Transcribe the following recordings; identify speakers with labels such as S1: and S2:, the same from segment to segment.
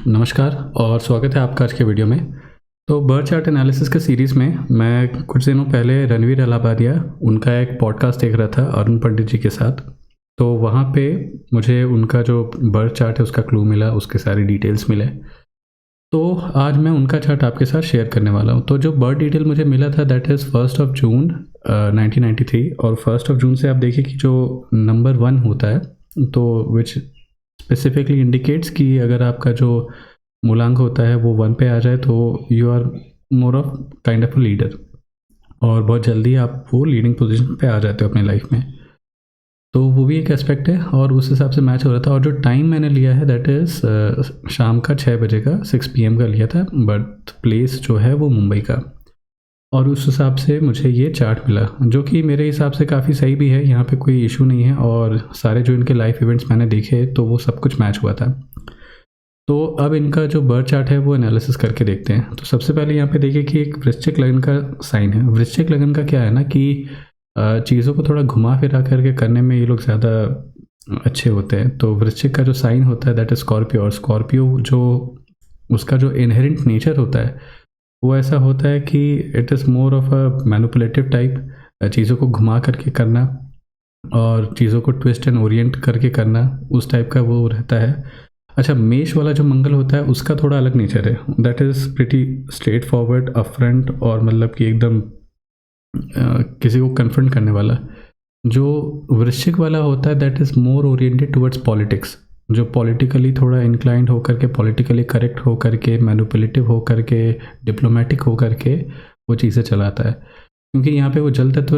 S1: नमस्कार और स्वागत है आपका आज के वीडियो में। तो बर्थ चार्ट एनालिसिस के सीरीज़ में मैं कुछ दिनों पहले रणवीर अलाहाबादिया उनका एक पॉडकास्ट देख रहा था अरुण पंडित जी के साथ। तो वहाँ पे मुझे उनका जो बर्थ चार्ट है उसका क्लू मिला, उसके सारी डिटेल्स मिले। तो आज मैं उनका चार्ट आपके साथ शेयर करने वाला हूँ। तो जो बर्थ डिटेल मुझे मिला था दैट इज़ 1 जून 1993। और 1 जून से आप देखिए कि जो नंबर 1 होता है तो विच स्पेसिफिकली इंडिकेट्स कि अगर आपका जो मूलांक होता है वो 1 पे आ जाए तो you are more of kind of leader, और बहुत जल्दी आप वो लीडिंग पोजीशन पे आ जाते हो अपनी लाइफ में। तो वो भी एक एस्पेक्ट है और उस हिसाब से मैच हो रहा था। और जो टाइम मैंने लिया है दैट इज़ शाम का 6 बजे का 6 PM का लिया था। बर्थ प्लेस जो है वो मुंबई का, और उस हिसाब से मुझे ये चार्ट मिला जो कि मेरे हिसाब से काफ़ी सही भी है। यहाँ पे कोई इशू नहीं है और सारे जो इनके लाइफ इवेंट्स मैंने देखे तो वो सब कुछ मैच हुआ था। तो अब इनका जो बर्थ चार्ट है वो एनालिसिस करके देखते हैं। तो सबसे पहले यहाँ पे देखिए कि एक वृश्चिक लगन का साइन है। वृश्चिक लगन का क्या है ना कि चीज़ों को थोड़ा घुमा फिरा करके करने में ये लोग ज़्यादा अच्छे होते हैं। तो वृश्चिक का जो साइन होता है दैट इज स्कॉर्पियो, और स्कॉर्पियो जो उसका जो इनहेरेंट नेचर होता है वो ऐसा होता है कि it is more of a manipulative type, चीज़ों को घुमा करके करना और चीज़ों को ट्विस्ट एंड ओरिएंट करके करना, उस टाइप का वो रहता है। अच्छा, मेष वाला जो मंगल होता है उसका थोड़ा अलग नेचर है। That is pretty straight forward, upfront, और मतलब कि एकदम किसी को कन्फ्रंट करने वाला। जो वृश्चिक वाला होता है that is more oriented towards politics, जो पॉलिटिकली थोड़ा इंक्लाइंड होकर के, पॉलिटिकली करेक्ट होकर के, मैनिपुलेटिव होकर के, डिप्लोमेटिक होकर के वो चीज़ें चलाता है। क्योंकि यहाँ पे वो जल तत्व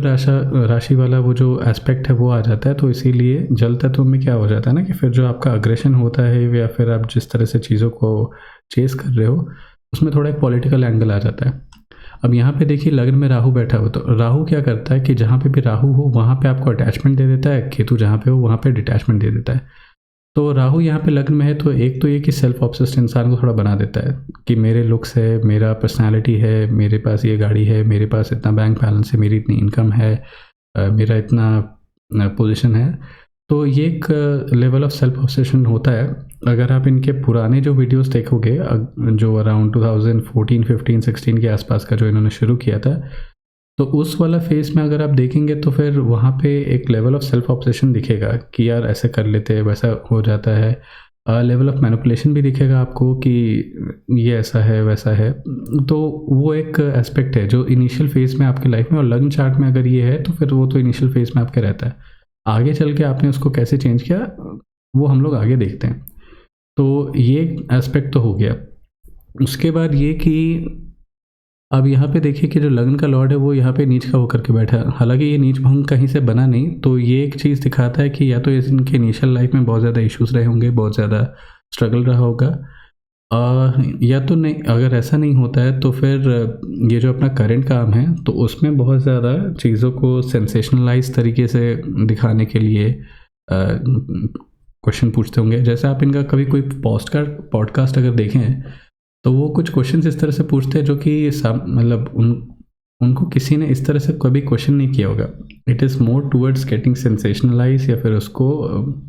S1: राशि वाला वो जो एस्पेक्ट है वो आ जाता है। तो इसीलिए जल तत्व में क्या हो जाता है ना कि फिर जो आपका अग्रेशन होता है या फिर आप जिस तरह से चीज़ों को चेस कर रहे हो उसमें थोड़ा एक पॉलिटिकल एंगल आ जाता है। अब यहाँ पे देखिए लग्न में राहु बैठा हो, तो राहु क्या करता है कि जहाँ पे भी राहु हो वहाँ पे आपको अटैचमेंट दे देता है, केतु जहाँ पे हो वहाँ पे डिटैचमेंट दे देता है। तो राहु यहाँ पे लग्न में है तो एक तो ये कि सेल्फ ऑब्सेस्ड इंसान को थोड़ा बना देता है कि मेरे लुक्स है, मेरा पर्सनालिटी है, मेरे पास ये गाड़ी है, मेरे पास इतना बैंक बैलेंस है, मेरी इतनी इनकम है, मेरा इतना पोजीशन है। तो ये एक लेवल ऑफ सेल्फ ऑब्सेशन होता है। अगर आप इनके पुराने जो वीडियोस देखोगे जो अराउंड 2014, 15, 16 के आसपास का जो इन्होंने शुरू किया था, तो उस वाला फेज में अगर आप देखेंगे तो फिर वहाँ पे एक लेवल ऑफ सेल्फ ऑब्सेशन दिखेगा कि यार ऐसे कर लेते हैं, वैसा हो जाता है। लेवल ऑफ मैनिपुलेशन भी दिखेगा आपको कि ये ऐसा है वैसा है। तो वो एक एस्पेक्ट है जो इनिशियल फेज में आपकी लाइफ में, और लग्न चार्ट में अगर ये है तो फिर वो तो इनिशियल फेज में आपके रहता है। आगे चल के आपने उसको कैसे चेंज किया वो हम लोग आगे देखते हैं। तो ये एस्पेक्ट तो हो गया। उसके बाद ये कि अब यहाँ पे देखिए कि जो लग्न का लॉर्ड है वो यहाँ पे नीच का होकर के बैठा है। हालांकि ये नीच भंग कहीं से बना नहीं, तो ये एक चीज़ दिखाता है कि या तो इनके इनिशियल लाइफ में बहुत ज़्यादा इश्यूज रहे होंगे, बहुत ज़्यादा स्ट्रगल रहा होगा, या तो नहीं। अगर ऐसा नहीं होता है तो फिर ये जो अपना करंट काम है तो उसमें बहुत ज़्यादा चीज़ों को सेंसेशनलाइज तरीके से दिखाने के लिए क्वेश्चन पूछते होंगे। जैसे आप इनका कभी कोई पॉडकास्ट अगर देखें तो वो कुछ क्वेश्चन इस तरह से पूछते हैं जो कि मतलब उनको किसी ने इस तरह से कभी क्वेश्चन नहीं किया होगा। It is more towards getting sensationalise या फिर उसको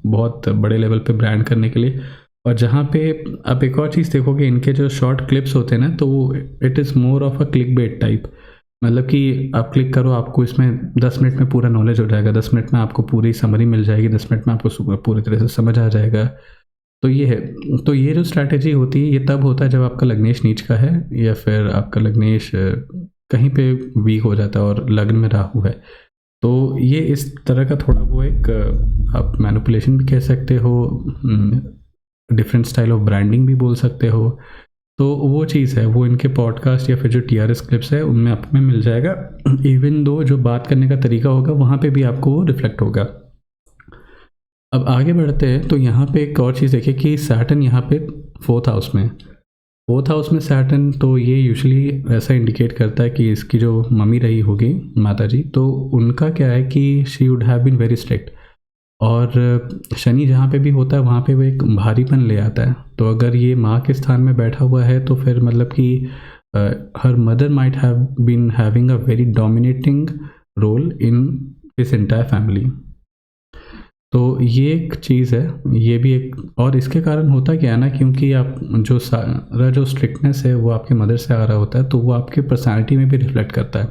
S1: बहुत बड़े लेवल पे ब्रांड करने के लिए। और जहाँ पे आप एक और चीज़ देखोगे, इनके जो शॉर्ट क्लिप्स होते हैं ना तो वो it is more of a click bait type. मतलब कि आप क्लिक करो, आपको इसमें 10 मिनट में पूरा नॉलेज हो जाएगा, 10 मिनट में आपको पूरी समरी मिल जाएगी, 10 मिनट में आपको पूरी तरह से समझ आ जाएगा। तो ये है। तो ये जो स्ट्रैटेजी होती है ये तब होता है जब आपका लग्नेश नीच का है या फिर आपका लग्नेश कहीं पे वीक हो जाता है और लग्न में राहु है। तो ये इस तरह का थोड़ा वो एक आप मैनिपुलेशन भी कह सकते हो, डिफरेंट स्टाइल ऑफ ब्रांडिंग भी बोल सकते हो। तो वो चीज़ है, वो इनके पॉडकास्ट या फिर जो TRS क्लिप्स है उनमें आप में मिल जाएगा। इवन दो जो बात करने का तरीका होगा वहाँ पे भी आपको वो रिफ्लेक्ट होगा। अब आगे बढ़ते हैं तो यहाँ पे एक और चीज़ देखिए कि सैटर्न यहाँ पे 4th हाउस में सैटर्न, तो ये यूजुअली ऐसा इंडिकेट करता है कि इसकी जो मम्मी रही होगी माता जी, तो उनका क्या है कि she would have been very strict. और शनि जहाँ पे भी होता है वहाँ पे वो एक भारीपन ले आता है। तो अगर ये माँ के स्थान में बैठा हुआ है तो फिर मतलब कि हर mother might have been having a very dominating role in this entire family. तो ये एक चीज़ है, ये भी एक। और इसके कारण होता क्या है ना, क्योंकि आप जो सारा जो स्ट्रिक्टनेस है वो आपके मदर से आ रहा होता है, तो वो आपके पर्सनैलिटी में भी रिफ्लेक्ट करता है।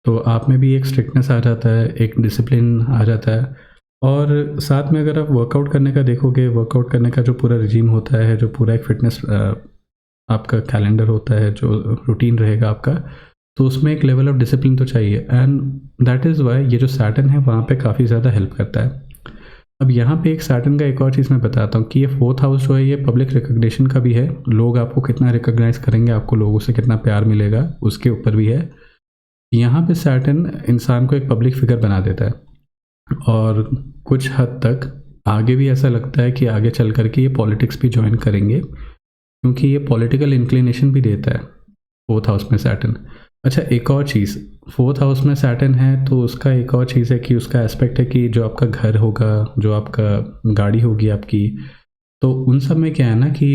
S1: तो आप में भी एक स्ट्रिक्टनेस आ जाता है, एक डिसिप्लिन आ जाता है। और साथ में अगर आप वर्कआउट करने का देखोगे, वर्कआउट करने का जो पूरा रिजीम होता है, जो पूरा एक फिटनेस आपका कैलेंडर होता है, जो रूटीन रहेगा आपका, तो उसमें एक लेवल ऑफ डिसिप्लिन तो चाहिए। एंड दैट इज़ वाई ये जो सैटर्न है वहाँ पे काफ़ी ज़्यादा हेल्प करता है। अब यहाँ पे एक सैटर्न का एक और चीज़ मैं बताता हूँ कि ये 4th हाउस जो है ये पब्लिक रिकग्निशन का भी है। लोग आपको कितना रिकग्नाइज़ करेंगे, आपको लोगों से कितना प्यार मिलेगा, उसके ऊपर भी है। यहाँ पे सैटर्न इंसान को एक पब्लिक फिगर बना देता है। और कुछ हद तक आगे भी ऐसा लगता है कि आगे चल करके ये पॉलिटिक्स भी ज्वाइन करेंगे, क्योंकि ये पॉलिटिकल इंक्लिनेशन भी देता है 4th हाउस में सैटर्न। अच्छा, एक और चीज़, 4th हाउस में सैटर्न है तो उसका एक और चीज़ है कि उसका एस्पेक्ट है कि जो आपका घर होगा, जो आपका गाड़ी होगी आपकी, तो उन सब में क्या है ना कि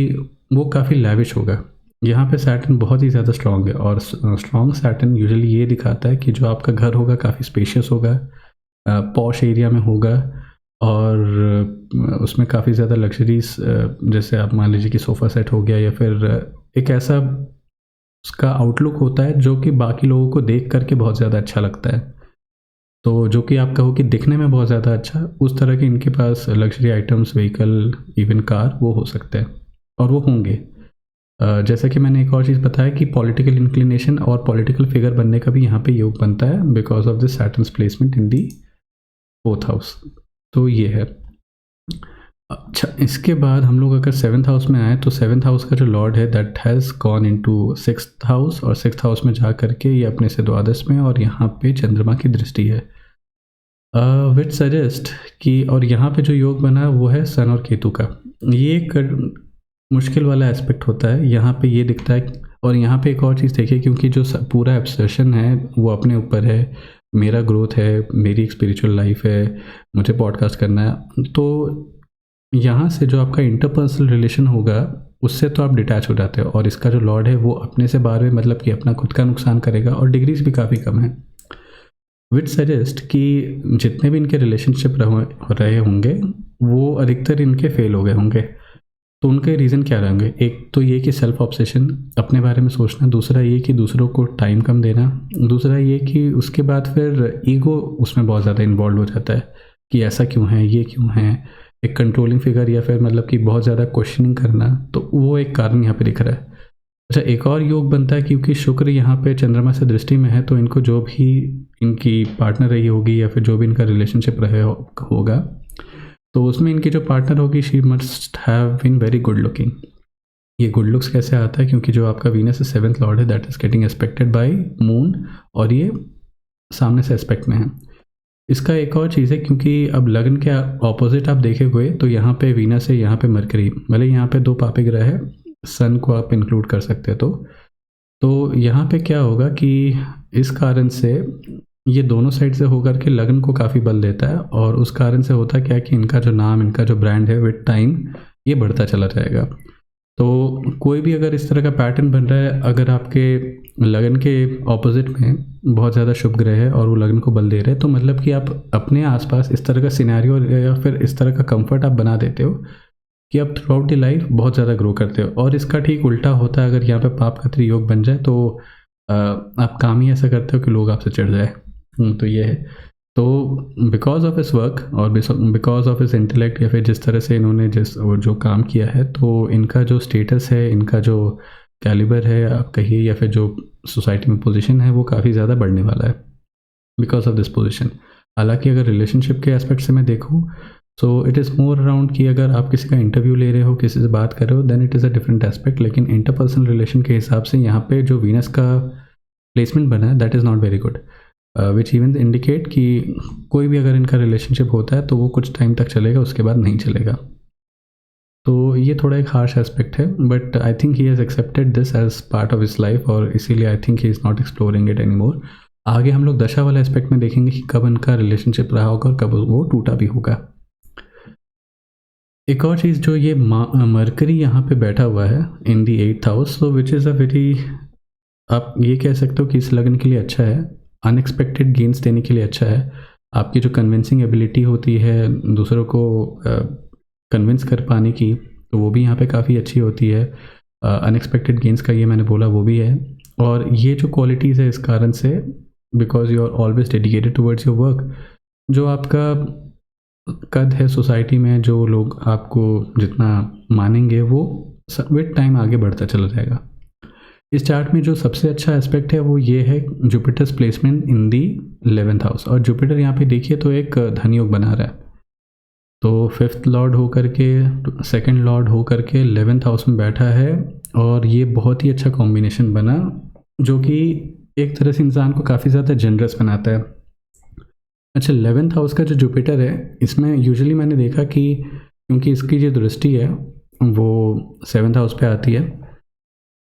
S1: वो काफ़ी लैविश होगा। यहाँ पे सैटर्न बहुत ही ज़्यादा स्ट्रॉन्ग है, और स्ट्रॉन्ग सैटर्न यूजुअली ये दिखाता है कि जो आपका घर होगा काफ़ी स्पेशियस होगा, पॉश एरिया में होगा, और उसमें काफ़ी ज़्यादा लग्जरीज, जैसे आप मान लीजिए कि सोफ़ा सेट हो गया, या फिर एक ऐसा उसका आउटलुक होता है जो कि बाकी लोगों को देख करके बहुत ज़्यादा अच्छा लगता है। तो जो कि आप कहो कि दिखने में बहुत ज़्यादा अच्छा, उस तरह के इनके पास luxury items, vehicle, even car वो हो सकते हैं, और वो होंगे। जैसा कि मैंने एक और चीज़ बताया कि पॉलिटिकल इंक्लिनेशन और पॉलिटिकल फिगर बनने का भी यहाँ पे योग बनता है because of this Saturn's placement in the 4th house. तो ये है। अच्छा, इसके बाद हम लोग अगर 7th हाउस में आए तो 7th हाउस का जो लॉर्ड है that has gone into 6th house, और 6th हाउस में जा करके ये अपने से द्वादश में, और यहाँ पे चंद्रमा की दृष्टि है, विच सजेस्ट कि, और यहाँ पे जो योग बना वो है सन और केतु का। ये एक मुश्किल वाला एस्पेक्ट होता है, यहाँ पे ये दिखता है। और यहाँ पे एक और चीज़ देखिए, क्योंकि जो पूरा एब्सेशन है वो अपने ऊपर है, मेरा ग्रोथ है, मेरी एक स्पिरिचुअल लाइफ है, मुझे पॉडकास्ट करना है, तो यहाँ से जो आपका इंटरपर्सनल रिलेशन होगा उससे तो आप डिटैच हो जाते हो। और इसका जो लॉर्ड है वो अपने से बाहर में, मतलब कि अपना खुद का नुकसान करेगा, और डिग्रीज भी काफ़ी कम है, विच सजेस्ट कि जितने भी इनके रिलेशनशिप रहे होंगे वो अधिकतर इनके फेल हो गए होंगे। तो उनके रीज़न क्या रहेंगे? एक तो ये कि सेल्फ ऑब्सेशन, अपने बारे में सोचना, दूसरा ये कि दूसरों को टाइम कम देना, दूसरा ये कि उसके बाद फिर ईगो उसमें बहुत ज़्यादा इन्वॉल्व हो जाता है कि ऐसा क्यों है, ये क्यों है, एक कंट्रोलिंग फिगर, या फिर मतलब कि बहुत ज़्यादा क्वेश्चनिंग करना, तो वो एक कारण यहाँ पे दिख रहा है। अच्छा, एक और योग बनता है क्योंकि शुक्र यहाँ पे चंद्रमा से दृष्टि में है, तो इनको जो भी इनकी पार्टनर रही होगी, या फिर जो भी इनका रिलेशनशिप रहे होगा, तो उसमें इनकी जो पार्टनर होगी she must have been very good looking. ये गुड लुक्स कैसे आता है? क्योंकि जो आपका वीनस 7th लॉर्ड है that is getting expected by moon, और ये सामने से एस्पेक्ट में है। इसका एक और चीज़ है, क्योंकि अब लग्न के ऑपोजिट आप देखे हुए तो यहाँ पे वीनस है, यहाँ पे मरकरी, भले यहाँ पे 2 पापी ग्रह है, सन को आप इंक्लूड कर सकते हैं। तो यहाँ पे क्या होगा कि इस कारण से ये दोनों साइड से होकर के लग्न को काफ़ी बल देता है, और उस कारण से होता क्या है कि इनका जो नाम, इनका जो ब्रांड है विद टाइम ये बढ़ता चला जाएगा। तो कोई भी अगर इस तरह का पैटर्न बन रहा है, अगर आपके लगन के ऑपोजिट में बहुत ज़्यादा शुभ ग्रह है और वो लगन को बल दे रहे हैं, तो मतलब कि आप अपने आसपास इस तरह का सिनेरियो या फिर इस तरह का कंफर्ट आप बना देते हो कि आप थ्रू आउट द लाइफ बहुत ज़्यादा ग्रो करते हो। और इसका ठीक उल्टा होता है, अगर यहाँ पे पाप का त्रियोग बन जाए तो आप काम ही ऐसा करते हो कि लोग आपसे चिढ़ जाए। तो ये है। तो बिकॉज ऑफ इस वर्क और बिकॉज ऑफ इस इंटेलेक्ट, या फिर जिस तरह से इन्होंने जो काम किया है, तो इनका जो स्टेटस है, इनका जो कैलिबर है आप कहिए, या फिर जो सोसाइटी में पोजीशन है, वो काफ़ी ज़्यादा बढ़ने वाला है बिकॉज ऑफ दिस पोजीशन। हालांकि अगर रिलेशनशिप के एस्पेक्ट से मैं देखूँ so it is more around कि अगर आप किसी का इंटरव्यू ले रहे हो, किसी से बात कर रहे हो, then it is a different aspect. लेकिन इंटरपर्सनल रिलेशन के हिसाब से यहाँ पे जो वीनस का प्लेसमेंट बना है that is not very good, which even indicate कि कोई भी अगर इनका रिलेशनशिप होता है तो वो कुछ टाइम तक चलेगा, उसके बाद नहीं चलेगा। तो ये थोड़ा एक हार्श एस्पेक्ट है, but I think he has accepted this as part of his life, और इसीलिए I think he is not exploring it any more. आगे हम लोग दशा वाले एस्पेक्ट में देखेंगे कि कब इनका रिलेशनशिप रहा होगा और कब वो टूटा भी होगा। एक और चीज़, जो ये मरकरी यहाँ पे बैठा हुआ है इन दी 8th house, so which is a very, आप ये कह सकते हो कि इस लगन के लिए अच्छा है, अनएक्सपेक्टेड गेन्स देने के लिए अच्छा है। आपकी जो कन्विंसिंग एबिलिटी होती है दूसरों को कन्विंस कर पाने की, तो वो भी यहाँ पे काफ़ी अच्छी होती है। अनएक्सपेक्टेड गेंस का ये मैंने बोला वो भी है। और ये जो क्वालिटीज़ है इस कारण से, because you are always dedicated towards your work, जो आपका कद है सोसाइटी में, जो लोग आपको जितना मानेंगे वो विद टाइम आगे बढ़ता चला जाएगा। इस चार्ट में जो सबसे अच्छा एस्पेक्ट है वो ये है Jupiter's placement in the 11th house. और जुपिटर यहाँ पे देखिए तो एक धन योग बना रहा है, तो 5th लॉर्ड होकर के 2nd लॉर्ड होकर के 11th हाउस में बैठा है। और ये बहुत ही अच्छा कॉम्बिनेशन बना, जो कि एक तरह से इंसान को काफ़ी ज़्यादा जनरस बनाता है। अच्छा, 11th हाउस का जो जुपिटर है इसमें यूजुअली मैंने देखा कि क्योंकि इसकी जो दृष्टि है वो 7th हाउस पे आती है,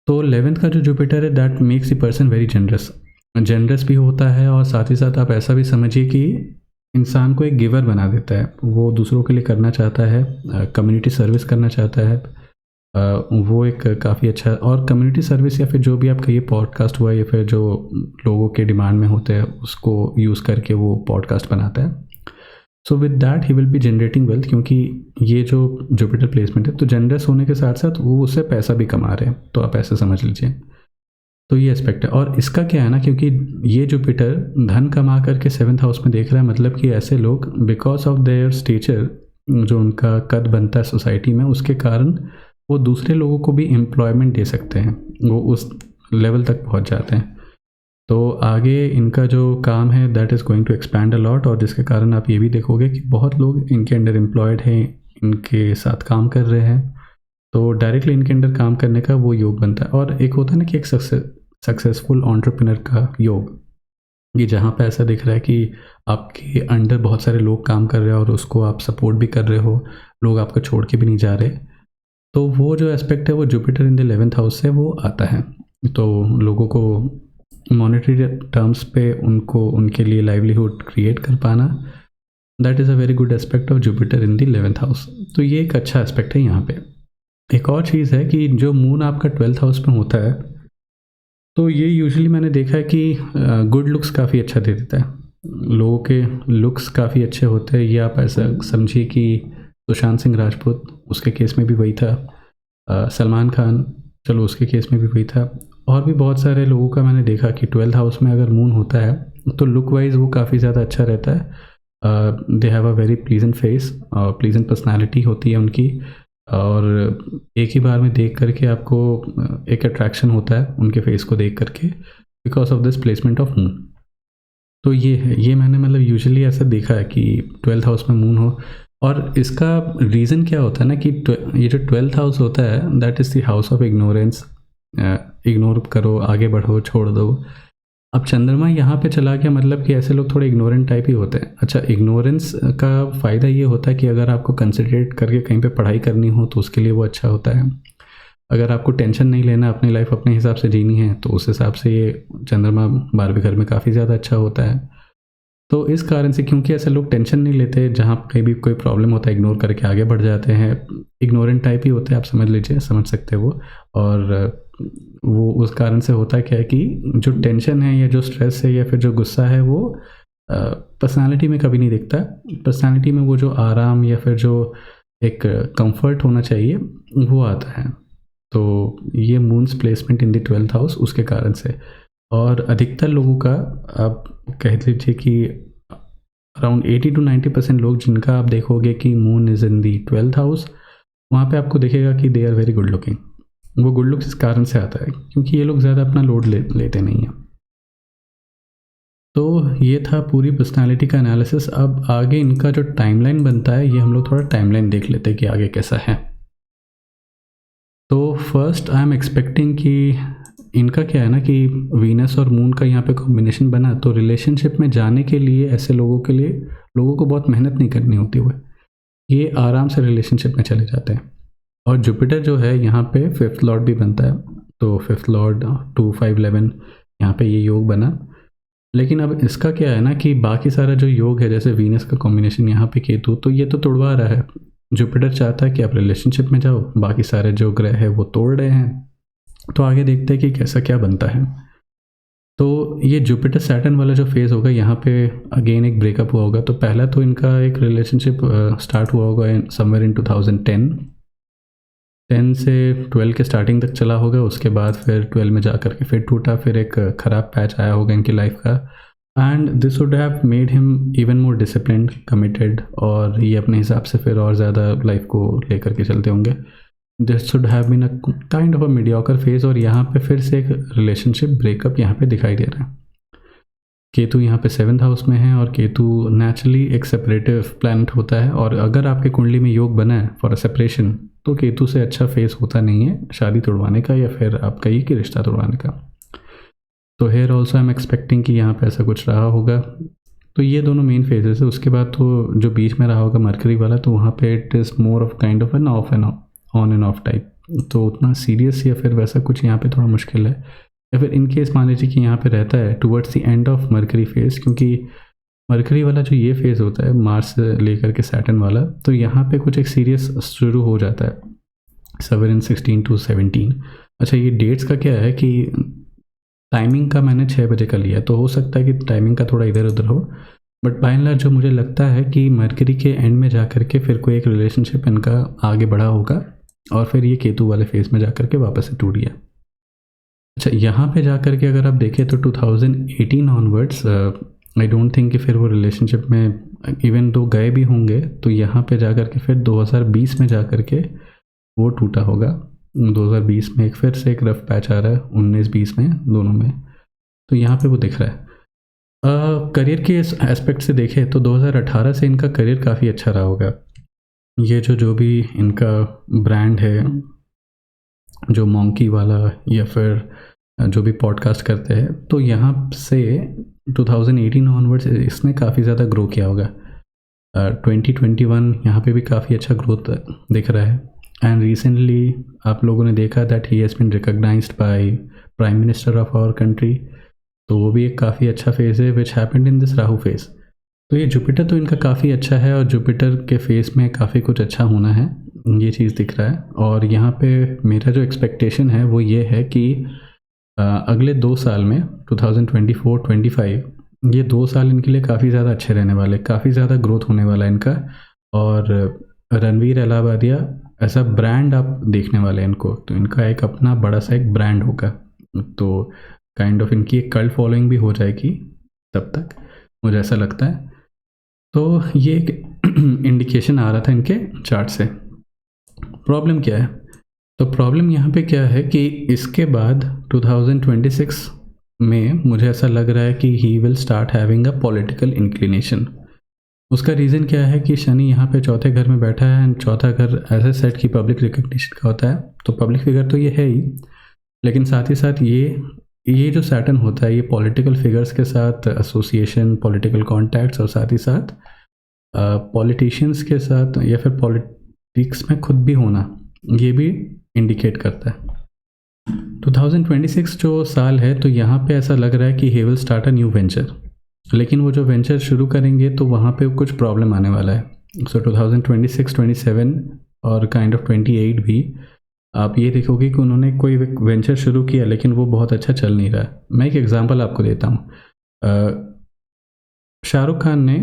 S1: तो 11th का जो जुपिटर है that makes the person very generous भी होता है। और साथ ही साथ आप ऐसा भी समझिए कि इंसान को एक गिवर बना देता है, वो दूसरों के लिए करना चाहता है, कम्युनिटी सर्विस करना चाहता है। वो एक काफ़ी अच्छा, और कम्युनिटी सर्विस या फिर जो भी आपका ये पॉडकास्ट हुआ या फिर जो लोगों के डिमांड में होते हैं उसको यूज़ करके वो पॉडकास्ट बनाता है। So with that he will be generating wealth, क्योंकि ये जो जुपिटर प्लेसमेंट है तो जनरस होने के साथ साथ वो उससे पैसा भी कमा रहे हैं, तो आप ऐसे समझ लीजिए। तो ये एस्पेक्ट है। और इसका क्या है ना, क्योंकि ये जुपिटर धन कमा करके 7th हाउस में देख रहा है, मतलब कि ऐसे लोग बिकॉज ऑफ देयर स्टेचर, जो उनका कद बनता है सोसाइटी में, उसके कारण वो दूसरे लोगों को भी एम्प्लॉयमेंट दे सकते हैं, वो उस लेवल तक पहुंच जाते हैं। तो आगे इनका जो काम है that is going to expand a lot, और जिसके कारण आप ये भी देखोगे कि बहुत लोग इनके अंडर एम्प्लॉयड हैं, इनके साथ काम कर रहे हैं, तो डायरेक्टली इनके अंडर काम करने का वो योग बनता है। और एक होता है ना कि एक सक्सेसफुल एंटरप्रेन्योर का योग, ये जहाँ पे ऐसा दिख रहा है कि आपके अंडर बहुत सारे लोग काम कर रहे हैं और उसको आप सपोर्ट भी कर रहे हो, लोग आपको छोड़ के भी नहीं जा रहे, तो वो जो एस्पेक्ट है वो Jupiter in the 11th house से वो आता है। तो लोगों को मॉनेटरी टर्म्स पे उनको उनके लिए लाइवलीहुड क्रिएट कर पाना, that is a very good aspect of Jupiter in the 11th house. तो ये एक अच्छा एस्पेक्ट है यहाँ पे। एक और चीज़ है कि जो मून आपका 12th हाउस में होता है, तो ये यूजुअली मैंने देखा है कि गुड लुक्स काफ़ी अच्छा दे देता है, लोगों के लुक्स काफ़ी अच्छे होते हैं। ये आप ऐसा समझिए कि सुशांत सिंह राजपूत, उसके केस में भी वही था, सलमान खान, चलो उसके केस में भी वही था, और भी बहुत सारे लोगों का मैंने देखा कि 12th हाउस में अगर मून होता है तो लुक वाइज वो काफ़ी ज़्यादा अच्छा रहता है। They have a very pleasant face, pleasant personality होती है उनकी, और एक ही बार में देख करके आपको एक अट्रैक्शन होता है उनके फेस को देख करके, because of this placement of moon. तो ये है, ये मैंने मतलब यूजुअली ऐसा देखा है कि 12th हाउस में मून हो। और इसका रीज़न क्या होता है ना कि ये जो 12th हाउस होता है that is the house of ignorance, ignore करो, आगे बढ़ो, छोड़ दो। अब चंद्रमा यहाँ पे चला गया, मतलब कि ऐसे लोग थोड़े इग्नोरेंट टाइप ही होते हैं। अच्छा, इग्नोरेंस का फ़ायदा ये होता है कि अगर आपको कंसंट्रेट करके कहीं पे पढ़ाई करनी हो तो उसके लिए वो अच्छा होता है। अगर आपको टेंशन नहीं लेना, अपनी लाइफ अपने हिसाब से जीनी है, तो उस हिसाब से ये चंद्रमा 12वें घर में काफ़ी ज़्यादा अच्छा होता है। तो इस कारण से, क्योंकि ऐसे लोग टेंशन नहीं लेते, जहाँ कहीं भी कोई प्रॉब्लम होता है इग्नोर करके आगे बढ़ जाते हैं, इग्नोरेंट टाइप ही होते हैं, आप समझ लीजिए, समझ सकते हैं वो। और वो उस कारण से होता क्या है कि जो टेंशन है या जो स्ट्रेस है या फिर जो गुस्सा है वो पर्सनालिटी में कभी नहीं दिखता। पर्सनालिटी में वो जो आराम या फिर जो एक कंफर्ट होना चाहिए वो आता है। तो ये moons placement in the 12th house उसके कारण से। और अधिकतर लोगों का आप कह लीजिए कि अराउंड 80 to 90% लोग जिनका आप देखोगे कि moon is in the 12th house, वहाँ पे आपको दिखेगा कि they are very good looking. वो गुड लुक्स इस कारण से आता है क्योंकि ये लोग ज़्यादा अपना लोड लेते नहीं हैं। तो ये था पूरी पर्सनालिटी का एनालिसिस। अब आगे इनका जो टाइमलाइन बनता है, ये हम लोग थोड़ा टाइमलाइन देख लेते हैं कि आगे कैसा है। तो फर्स्ट आई एम एक्सपेक्टिंग कि इनका क्या है ना कि वीनस और मून का यहाँ पे कॉम्बिनेशन बना, तो रिलेशनशिप में जाने के लिए ऐसे लोगों के लिए लोगों को बहुत मेहनत नहीं करनी होती हुए, ये आराम से रिलेशनशिप में चले जाते हैं। और जुपिटर जो है यहाँ पे 5th लॉर्ड भी बनता है, तो 5th लॉर्ड 2, 5, 11 यहाँ पे ये योग बना। लेकिन अब इसका क्या है ना कि बाकी सारा जो योग है, जैसे वीनस का कॉम्बिनेशन यहाँ पे केतु, तो ये तो तोड़वा रहा है। जुपिटर चाहता है कि आप रिलेशनशिप में जाओ, बाकी सारे जो ग्रह है वो तोड़ रहे हैं। तो आगे देखते हैं कि कैसा क्या बनता है। तो ये जुपिटर सैटर्न वाला जो फेज़ होगा यहाँ पे अगेन एक ब्रेकअप हुआ होगा। तो पहला तो इनका एक रिलेशनशिप स्टार्ट हुआ होगा समवेयर इन 2010 से 12 के स्टार्टिंग तक चला होगा। उसके बाद फिर 12 में जा कर के फिर टूटा, फिर एक ख़राब पैच आया होगा इनकी लाइफ का। And this would have made him even more disciplined, committed, और ये अपने हिसाब से फिर और ज़्यादा लाइफ को लेकर के चलते होंगे। This should have been a kind of a mediocre phase, और यहाँ पे फिर से एक रिलेशनशिप ब्रेकअप यहाँ पे दिखाई दे रहा है। केतु यहाँ पे 7th हाउस में है, और केतु नेचुरली एक सेपरेटिव प्लैनेट होता है, और अगर आपके कुंडली में योग बना है फॉर अ सेपरेशन, तो केतु से अच्छा फेस होता नहीं है शादी तोड़वाने का, या फिर आप कहिए कि रिश्ता तोड़वाने का। तो here also I am expecting कि यहाँ पे ऐसा कुछ रहा होगा। तो ये दोनों मेन फेजेस है। उसके बाद तो जो बीच में रहा होगा मरकरी वाला, तो वहाँ पे it is more of kind of an off and on and off type. तो उतना सीरियस या फिर वैसा कुछ यहाँ पे थोड़ा मुश्किल है। या फिर इन केस मान लीजिए कि यहाँ पे रहता है towards the end of mercury phase, क्योंकि मरकरी वाला जो ये फेज़ होता है मार्स से लेकर के सैटर्न वाला, तो यहाँ पे कुछ एक सीरियस शुरू हो जाता है समवेयर इन 16 to 17। अच्छा, ये डेट्स का क्या है कि टाइमिंग का मैंने 6 बजे का लिया, तो हो सकता है कि टाइमिंग का थोड़ा इधर उधर हो, बट बाय एंड लार्ज जो मुझे लगता है कि मरकरी के एंड में जा कर के फिर कोई एक रिलेशनशिप इनका आगे बढ़ा होगा, और फिर ये केतु वाले फेज़ में जा कर के वापस से टूट गया। अच्छा, यहाँ पे जा कर के अगर आप देखें तो 2018 ऑनवर्ड्स आई डोंट थिंक कि फिर वो रिलेशनशिप में इवन दो गए भी होंगे, तो यहाँ पे जा कर के फिर 2020 में जा कर के वो टूटा होगा। 2020 में एक फिर से एक रफ पैच आ रहा है, 19-20 में दोनों में, तो यहाँ पे वो दिख रहा है। करियर के एस्पेक्ट से देखें तो 2018 से इनका करियर काफ़ी अच्छा रहा होगा। ये जो भी इनका ब्रांड है, जो मॉन्की वाला या फिर जो भी पॉडकास्ट करते हैं, तो यहाँ से 2018 ऑनवर्ड्स इसने काफ़ी ज़्यादा ग्रो किया होगा। 2021 यहाँ पे भी काफ़ी अच्छा ग्रोथ दिख रहा है। एंड रिसेंटली आप लोगों ने देखा that he has been recognised by prime minister of our country, तो वो भी एक काफ़ी अच्छा फेज़ है which happened in this Rahu phase. तो ये जुपिटर तो इनका काफ़ी अच्छा है, और जुपिटर के फेस में काफ़ी कुछ अच्छा होना है, ये चीज़ दिख रहा है। और यहाँ पे मेरा जो एक्सपेक्टेशन है वो ये है कि अगले 2 साल में 2024-25 ये 2 साल इनके लिए काफ़ी ज़्यादा अच्छे रहने वाले, काफ़ी ज़्यादा ग्रोथ होने वाला है इनका। और रणवीर अलाहाबादिया ऐसा ब्रांड आप देखने वाले हैं इनको, तो इनका एक अपना बड़ा सा एक ब्रांड होगा, तो काइंड ऑफ इनकी एक कल्ट फॉलोइंग भी हो जाएगी तब तक, मुझे ऐसा लगता है। तो ये एक इंडिकेशन आ रहा था इनके चार्ट से। प्रॉब्लम क्या है? तो प्रॉब्लम यहाँ पे क्या है कि इसके बाद 2026 में मुझे ऐसा लग रहा है कि he will start having a political inclination. उसका रीज़न क्या है कि शनि यहाँ पे चौथे घर में बैठा है, एंड चौथा घर ऐसे सेट की पब्लिक रिकग्निशन का होता है, तो पब्लिक फिगर तो ये है ही, लेकिन साथ ही साथ ये जो सैटर्न होता है ये पॉलिटिकल फिगर्स के साथ एसोसिएशन, पॉलिटिकल कॉन्टैक्ट्स, और साथ ही साथ पॉलिटिशियंस के साथ या फिर पॉलिटिक्स में खुद भी होना, ये भी इंडिकेट करता है। 2026 जो साल है, तो यहाँ पे ऐसा लग रहा है कि he will start a new venture, लेकिन वो जो वेंचर शुरू करेंगे तो वहाँ पे कुछ प्रॉब्लम आने वाला है। सो 2026, 27 और काइंड ऑफ 28 भी आप ये देखोगे कि उन्होंने कोई वेंचर शुरू किया, लेकिन वो बहुत अच्छा चल नहीं रहा। मैं एक एग्जांपल आपको देता हूँ। शाहरुख खान ने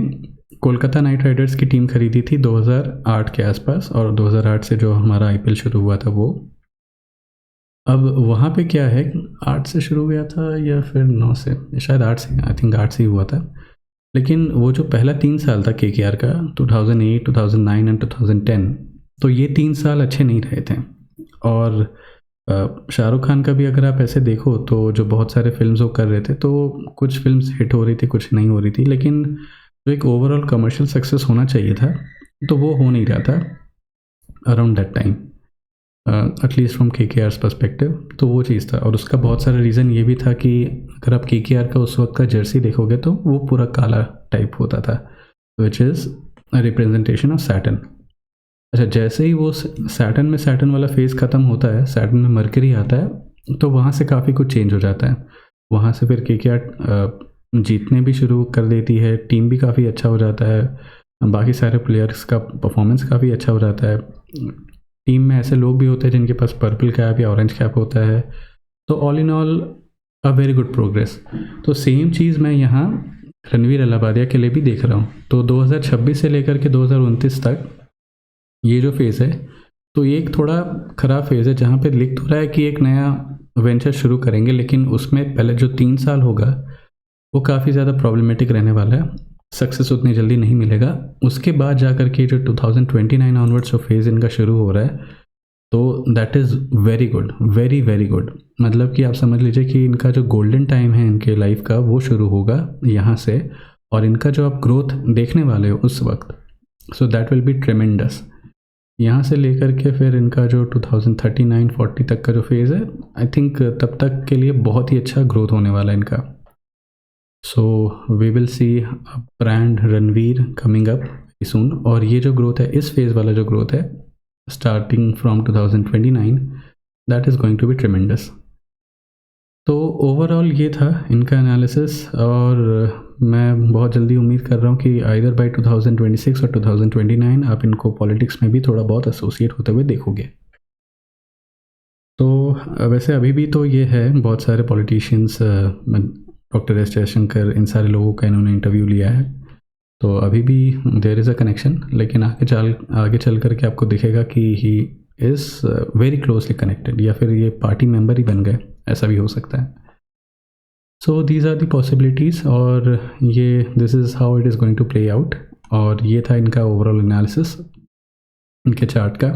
S1: कोलकाता नाइट राइडर्स की टीम खरीदी थी 2008 के आसपास, और 2008 से जो हमारा IPL शुरू हुआ था वो, अब वहाँ पे क्या है, 8 से शुरू हुआ था या फिर 9 से, शायद 8 से, आई थिंक 8 से ही हुआ था। लेकिन वो जो पहला 3 साल था KKR का, 2008, 2009 एंड 2010, तो ये 3 साल अच्छे नहीं रहे थे। और शाहरुख खान का भी अगर आप ऐसे देखो तो जो बहुत सारे फिल्म्स वो कर रहे थे, तो कुछ फिल्म्स हिट हो रही थी, कुछ नहीं हो रही थी, लेकिन जो एक ओवरऑल कमर्शियल सक्सेस होना चाहिए था, तो वो हो नहीं रहा था around that time, at least from KKR's perspective. तो वो चीज़ था, और उसका बहुत सारा रीज़न ये भी था कि अगर आप KKR का उस वक्त का जर्सी देखोगे तो वो पूरा काला टाइप होता था, which is representation of Saturn. अच्छा, जैसे ही वो सैटर्न वाला फेज़ ख़त्म होता है, सैटर्न में मरकरी आता है, तो वहाँ से काफ़ी कुछ चेंज हो जाता है। वहाँ से फिर KKR जीतने भी शुरू कर देती है, टीम भी काफ़ी अच्छा हो जाता है, बाकी सारे प्लेयर्स का परफॉर्मेंस काफ़ी अच्छा हो जाता है। टीम में ऐसे लोग भी होते हैं जिनके पास पर्पल कैप या ऑरेंज कैप होता है। तो all in all a very good progress. तो सेम चीज़ मैं यहाँ रणवीर अलाहाबादिया के लिए भी देख रहा हूँ। तो 2026 से लेकर के 2029 तक ये जो फेज़ है, तो ये एक थोड़ा ख़राब फेज़ है, जहाँ पे लिख तो रहा है कि एक नया वेंचर शुरू करेंगे, लेकिन उसमें पहले जो 3 साल होगा वो काफ़ी ज़्यादा प्रॉब्लमेटिक रहने वाला है, सक्सेस उतनी जल्दी नहीं मिलेगा। उसके बाद जा कर के जो 2029 ऑनवर्ड्स जो फेज़ इनका शुरू हो रहा है, तो that is very good, very very good. मतलब कि आप समझ लीजिए कि इनका जो गोल्डन टाइम है इनके लाइफ का, वो शुरू होगा यहाँ से, और इनका जो आप ग्रोथ देखने वाले हो उस वक्त, सो दैट विल बी ट्रेमेंडस। यहाँ से लेकर के फिर इनका जो 2039-40 तक का जो फेज़ है, आई थिंक तब तक के लिए बहुत ही अच्छा ग्रोथ होने वाला है इनका। So we will see a brand Ranveer coming up very soon. और ये जो ग्रोथ है, इस फेज़ वाला जो ग्रोथ है starting from 2029, that is going to be tremendous. तो ओवरऑल ये था इनका एनालिसिस, और मैं बहुत जल्दी उम्मीद कर रहा हूँ कि आइदर बाय 2026 और 2029 आप इनको पॉलिटिक्स में भी थोड़ा बहुत एसोसिएट होते हुए देखोगे। तो वैसे अभी भी तो ये है, बहुत सारे पॉलिटिशियंस, डॉक्टर एस जयशंकर, इन सारे लोगों का इन्होंने इंटरव्यू लिया है, तो अभी भी देयर इज़ अ कनेक्शन। लेकिन आगे चल करके आपको दिखेगा कि he is very closely connected, या फिर ये पार्टी मेंबर ही बन गए, ऐसा भी हो सकता है। So these are the possibilities, और ये this is how it is going to play out. और ये था इनका ओवरऑल एनालिसिस इनके चार्ट का।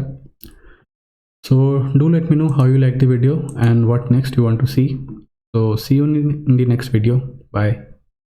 S1: So do let me know how you like the video and what next you want to see. So see you in the next video. Bye.